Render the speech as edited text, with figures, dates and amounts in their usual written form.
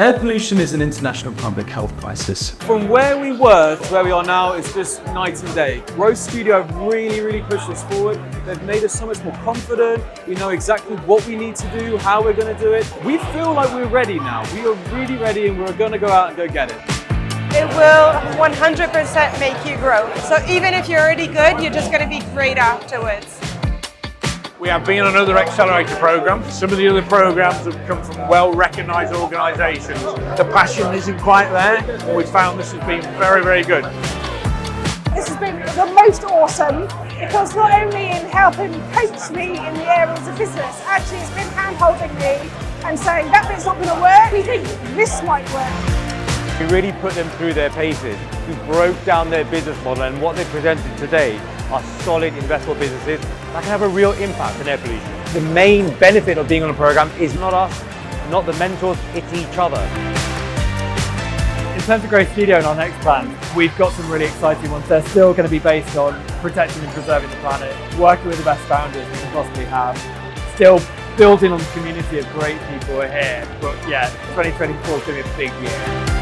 Air pollution is an international public health crisis. From where we were to where we are now is just night and day. Growth Studio have really pushed us forward. They've made us so much more confident. We know exactly what we need to do, how we're going to do it. We feel like we're ready now. We are really ready and we're going to go out and go get it. It will 100% make you grow. So even if you're already good, you're just going to be great afterwards. We have been on other accelerator programs. Some of the other programs have come from well-recognised organisations. The passion isn't quite there, and we found this has been very good. This has been the most awesome because not only in helping coach me in the areas of business, actually it's been hand-holding me and saying that bit's not going to work, we think this might work. We really put them through their paces. We broke down their business model, and what they presented today are solid investable businesses that can have a real impact on air pollution. The main benefit of being on a program is not us, not the mentors, it's each other. In terms of Growth Studio and our next plan, we've got some really exciting ones. They're still going to be based on protecting and preserving the planet, working with the best founders we can possibly have, still building on the community of great people here. But yeah, 2024 is going to be a big year.